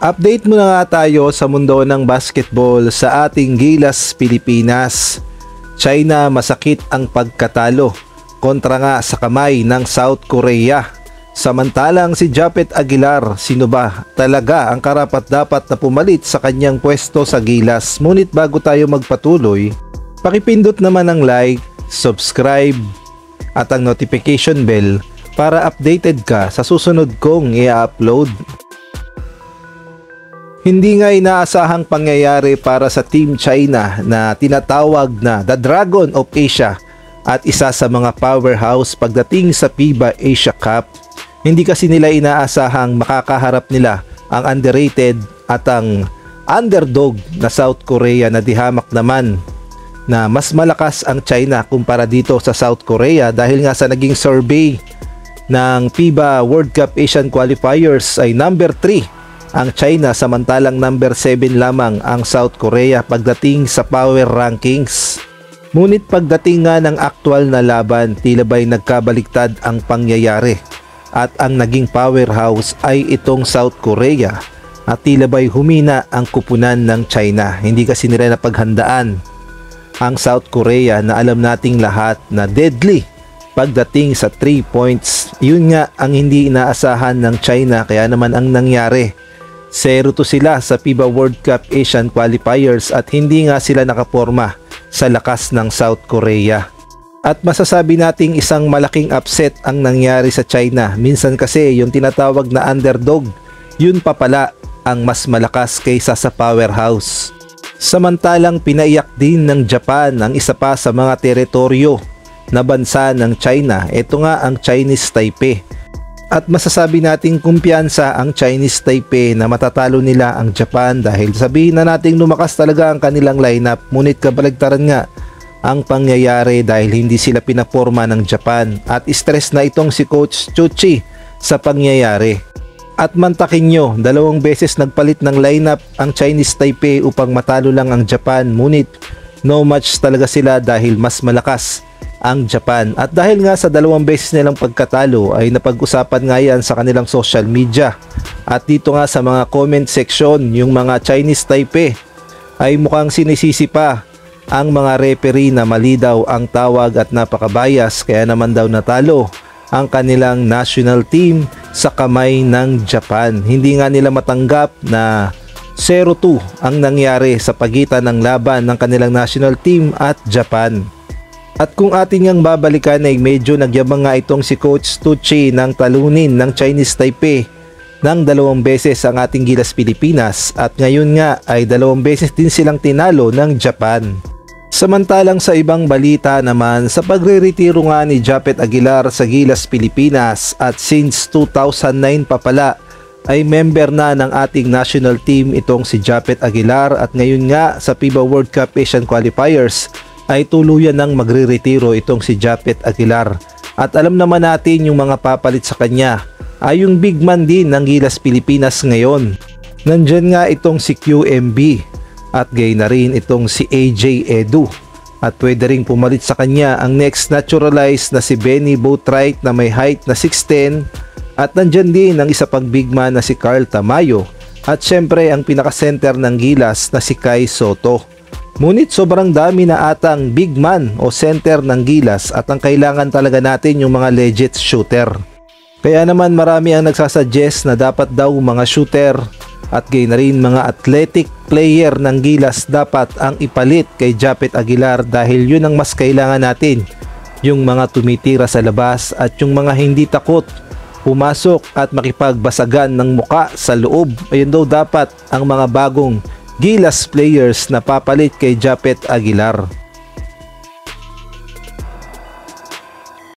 Update muna nga tayo sa mundo ng basketball sa ating Gilas Pilipinas. China masakit ang pagkatalo kontra nga sa kamay ng South Korea. Samantalang si Japet Aguilar, sino ba talaga ang karapat-dapat na pumalit sa kanyang pwesto sa Gilas? Ngunit bago tayo magpatuloy, pakipindot naman ang like, subscribe at ang notification bell para updated ka sa susunod kong i-upload. Hindi nga inaasahang pangyayari para sa Team China na tinatawag na The Dragon of Asia at isa sa mga powerhouse pagdating sa FIBA Asia Cup. Hindi kasi nila inaasahang makakaharap nila ang underrated at ang underdog na South Korea na dihamak naman na mas malakas ang China kumpara dito sa South Korea dahil nga sa naging survey ng FIBA World Cup Asian Qualifiers ay number 3 ang China, samantalang number 7 lamang ang South Korea pagdating sa power rankings. Ngunit pagdating nga ng aktual na laban, tila ba'y nagkabaliktad ang pangyayari at ang naging powerhouse ay itong South Korea at tila ba'y humina ang kupunan ng China. Hindi kasi nila napaghandaan ang South Korea na alam nating lahat na deadly pagdating sa 3 points. Yun nga ang hindi inaasahan ng China, kaya naman ang nangyari, 0-2 sila sa FIBA World Cup Asian Qualifiers at hindi nga sila nakaporma sa lakas ng South Korea. At masasabi nating isang malaking upset ang nangyari sa China. Minsan kasi yung tinatawag na underdog, yun pa pala ang mas malakas kaysa sa powerhouse. Samantalang pinaiyak din ng Japan ang isa pa sa mga teritoryo na bansa ng China. Ito nga ang Chinese Taipei. At masasabi nating kumpiyansa ang Chinese Taipei na matatalo nila ang Japan dahil sabihin na nating lumakas talaga ang kanilang lineup, ngunit kabaligtaran nga ang pangyayari dahil hindi sila pinaporma ng Japan at stress na itong si Coach Chuchi sa pangyayari. At mantakin nyo, 2 beses nagpalit ng lineup ang Chinese Taipei upang matalo lang ang Japan, ngunit no match talaga sila dahil mas malakas ang Japan. At dahil nga sa 2 beses nilang pagkatalo ay napag-usapan nga yan sa kanilang social media. At dito nga sa mga comment section, yung mga Chinese Taipei ay mukhang sinisisi pa ang mga referee na mali daw ang tawag at napakabayas, kaya naman daw natalo ang kanilang national team sa kamay ng Japan. Hindi nga nila matanggap na 0-2 ang nangyari sa pagitan ng laban ng kanilang national team at Japan. At kung atin ngang babalikan ay medyo nagyabang nga itong si Coach Tucci ng talunin ng Chinese Taipei ng 2 beses ang ating Gilas Pilipinas at ngayon nga ay 2 beses din silang tinalo ng Japan. Samantalang sa ibang balita naman, sa pagre-retiro nga ni Japet Aguilar sa Gilas Pilipinas at since 2009 pa pala ay member na ng ating national team itong si Japet Aguilar at ngayon nga sa FIBA World Cup Asian Qualifiers ay tuluyan ng magre-retiro itong si Japet Aguilar. At alam naman natin yung mga papalit sa kanya ay yung big man din ng Gilas Pilipinas ngayon. Nandyan nga itong si QMB at gay na rin itong si AJ Edu. At pwede rin pumalit sa kanya ang next naturalized na si Benny Boatwright na may height na 6'10". At nandyan din ang isa pang big man na si Carl Tamayo. At syempre ang pinaka-center ng Gilas na si Kai Soto. Ngunit sobrang dami na atang big man o center ng Gilas at ang kailangan talaga natin yung mga legit shooter. Kaya naman marami ang nagsasuggest na dapat daw mga shooter at gay na rin mga athletic player ng Gilas dapat ang ipalit kay Japet Aguilar dahil yun ang mas kailangan natin. Yung mga tumitira sa labas at yung mga hindi takot pumasok at makipagbasagan ng muka sa loob. Ayun daw dapat ang mga bagong Gilas players na papalit kay Japet Aguilar.